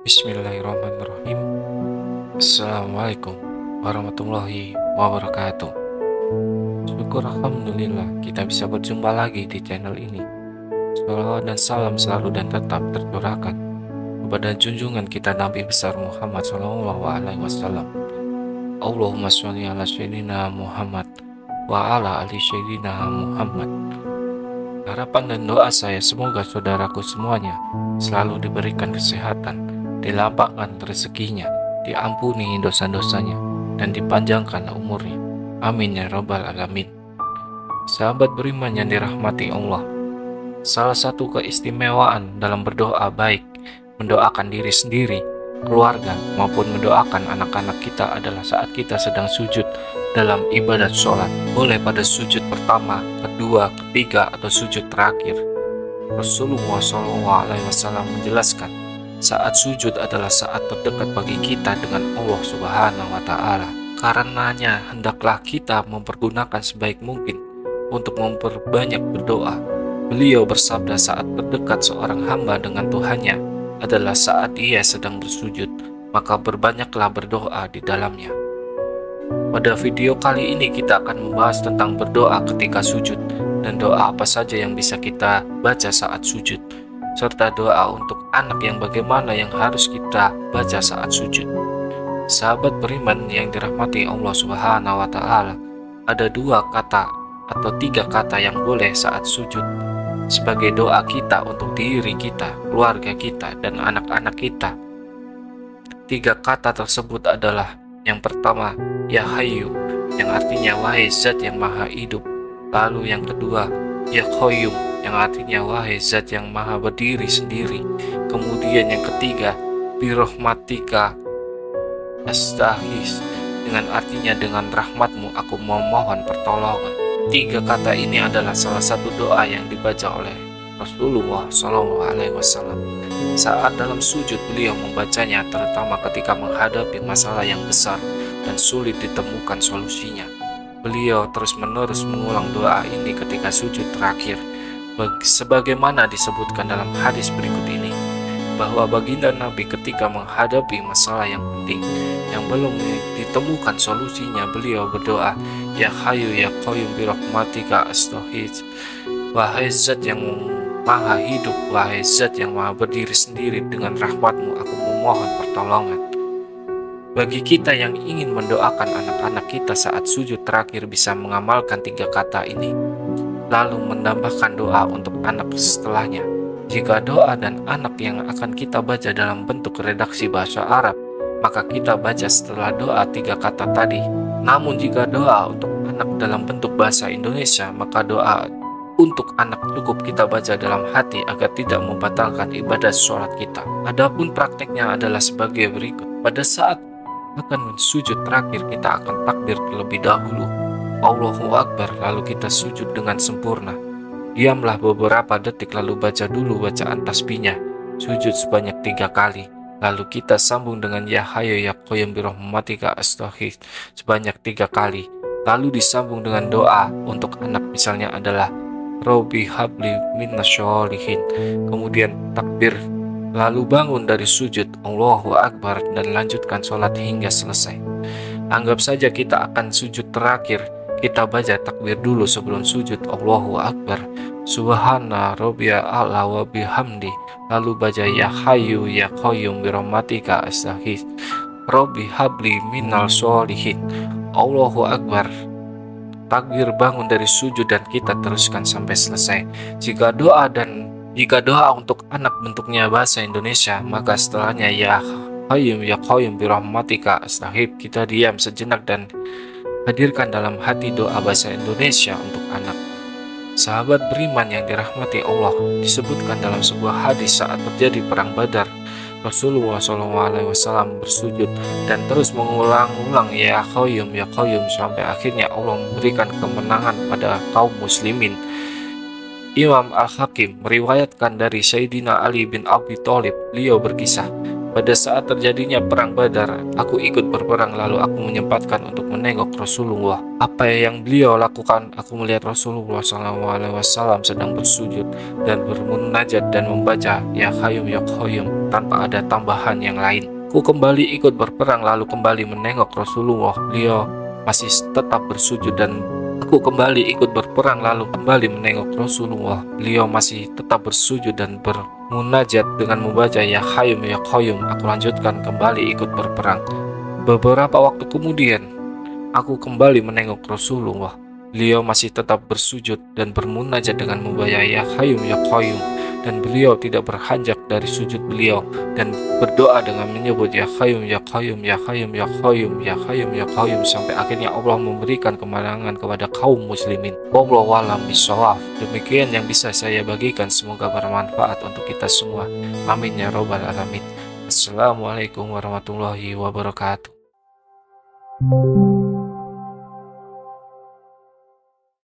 Bismillahirrahmanirrahim. Assalamualaikum warahmatullahi wabarakatuh. Syukur alhamdulillah kita bisa berjumpa lagi di channel ini. Salawat dan salam selalu dan tetap tercurahkan kepada junjungan kita Nabi besar Muhammad SAW. Allahumma sholli ala sayyidina Muhammad wa ala ali sayyidina Muhammad. Harapan dan doa saya semoga saudaraku semuanya selalu diberikan kesehatan, dilapangkan rezekinya, diampuni dosa-dosanya, dan dipanjangkan umurnya. Amin ya rabbal alamin. Sahabat beriman yang dirahmati Allah, salah satu keistimewaan dalam berdoa baik mendoakan diri sendiri, keluarga, maupun mendoakan anak-anak kita adalah saat kita sedang sujud dalam ibadat sholat. Boleh pada sujud pertama, kedua, ketiga, atau sujud terakhir. Rasulullah SAW menjelaskan, saat sujud adalah saat terdekat bagi kita dengan Allah Subhanahu wa Ta'ala. Karenanya, hendaklah kita mempergunakan sebaik mungkin untuk memperbanyak berdoa. Beliau bersabda, saat terdekat seorang hamba dengan Tuhannya adalah saat ia sedang bersujud, maka berbanyaklah berdoa di dalamnya. Pada video kali ini kita akan membahas tentang berdoa ketika sujud dan doa apa saja yang bisa kita baca saat sujud, serta doa untuk anak yang bagaimana yang harus kita baca saat sujud. Sahabat beriman yang dirahmati Allah Subhanahu wa Ta'ala, ada dua kata atau tiga kata yang boleh saat sujud sebagai doa kita untuk diri kita, keluarga kita, dan anak-anak kita. Tiga kata tersebut adalah, yang pertama, Ya Hayyu, yang artinya wahai Zat yang maha hidup. Lalu yang kedua, Ya Qayyum, yang artinya wahai Zat yang maha berdiri sendiri. Kemudian yang ketiga, Birahmatika Astaghis, dengan artinya dengan rahmatmu aku memohon pertolongan. Tiga kata ini adalah salah satu doa yang dibaca oleh Rasulullah SAW. Saat dalam sujud beliau membacanya, terutama ketika menghadapi masalah yang besar dan sulit ditemukan solusinya. Beliau terus-menerus mengulang doa ini ketika sujud terakhir, sebagaimana disebutkan dalam hadis berikut ini, bahwa baginda Nabi ketika menghadapi masalah yang penting yang belum ditemukan solusinya, beliau berdoa, Ya Hayyu Ya Qayyum birahmatika astaghits, wahai Zat yang maha hidup, wahai Zat yang maha berdiri sendiri, dengan rahmatmu aku memohon pertolongan. Bagi kita yang ingin mendoakan anak-anak kita saat sujud terakhir bisa mengamalkan tiga kata ini, lalu menambahkan doa untuk anak setelahnya. Jika doa dan anak yang akan kita baca dalam bentuk redaksi bahasa Arab, maka kita baca setelah doa tiga kata tadi. Namun jika doa untuk anak dalam bentuk bahasa Indonesia, maka doa untuk anak cukup kita baca dalam hati agar tidak membatalkan ibadah sholat kita. Adapun prakteknya adalah sebagai berikut. Pada saat akan sujud terakhir, kita akan takbir terlebih dahulu, Allahu Akbar, lalu kita sujud dengan sempurna. Diamlah beberapa detik lalu baca dulu bacaan tasbihnya, sujud sebanyak 3 kali. Lalu kita sambung dengan Ya Hayyu Ya Qayyum birahmatika astaghits sebanyak 3 kali. Lalu disambung dengan doa untuk anak, misalnya adalah Robbi habli minasyolihin. Kemudian takbir, lalu bangun dari sujud, Allahu Akbar, dan lanjutkan sholat hingga selesai. Anggap saja kita akan sujud terakhir, kita baca takbir dulu sebelum sujud, Allahu Akbar, Subhana Rabbiyal A'la wa bihamdi, lalu baca Ya Hayyu Ya Qayyum birahmatika astaghits, Robbi habli minal sholihin, Allahu Akbar, takbir, bangun dari sujud, dan kita teruskan sampai selesai. Jika doa untuk anak bentuknya bahasa Indonesia, maka setelahnya Ya Hayyu Ya Qayyum birahmatika astaghits, kita diam sejenak dan hadirkan dalam hati doa bahasa Indonesia untuk anak. Sahabat beriman yang dirahmati Allah, disebutkan dalam sebuah hadis saat terjadi perang Badar, Rasulullah SAW bersujud dan terus mengulang-ulang Ya Qayyum Ya Qayyum sampai akhirnya Allah memberikan kemenangan pada kaum muslimin. Imam Al-Hakim meriwayatkan dari Sayyidina Ali bin Abi Thalib, beliau berkisah, Pada saat terjadinya perang Badar, aku ikut berperang lalu aku menyempatkan untuk menengok Rasulullah. Apa yang beliau lakukan? Aku melihat Rasulullah SAW sedang bersujud dan bermunajat dan membaca Ya Qayyum Ya Qayyum tanpa ada tambahan yang lain. Aku kembali ikut berperang lalu kembali menengok Rasulullah. Beliau masih tetap bersujud dan aku kembali ikut berperang lalu kembali menengok Rasulullah. Beliau masih tetap bersujud dan bermunajat dengan membaca Ya Qayyum Ya Qayyum. Aku lanjutkan kembali ikut berperang. Beberapa waktu kemudian, aku kembali menengok Rasulullah. Beliau masih tetap bersujud dan bermunajat dengan membaca Ya Qayyum Ya Qayyum. Dan beliau tidak beranjak dari sujud beliau dan berdoa dengan menyebut Ya Qayyum Ya Qayyum Ya Qayyum Ya Qayyum Ya Qayyum Ya Qayyum sampai akhirnya Allah memberikan kemenangan kepada kaum muslimin. Wallahu a'lam bishawab. Demikian yang bisa saya bagikan, semoga bermanfaat untuk kita semua. Amin ya robbal alamin. Assalamualaikum warahmatullahi wabarakatuh.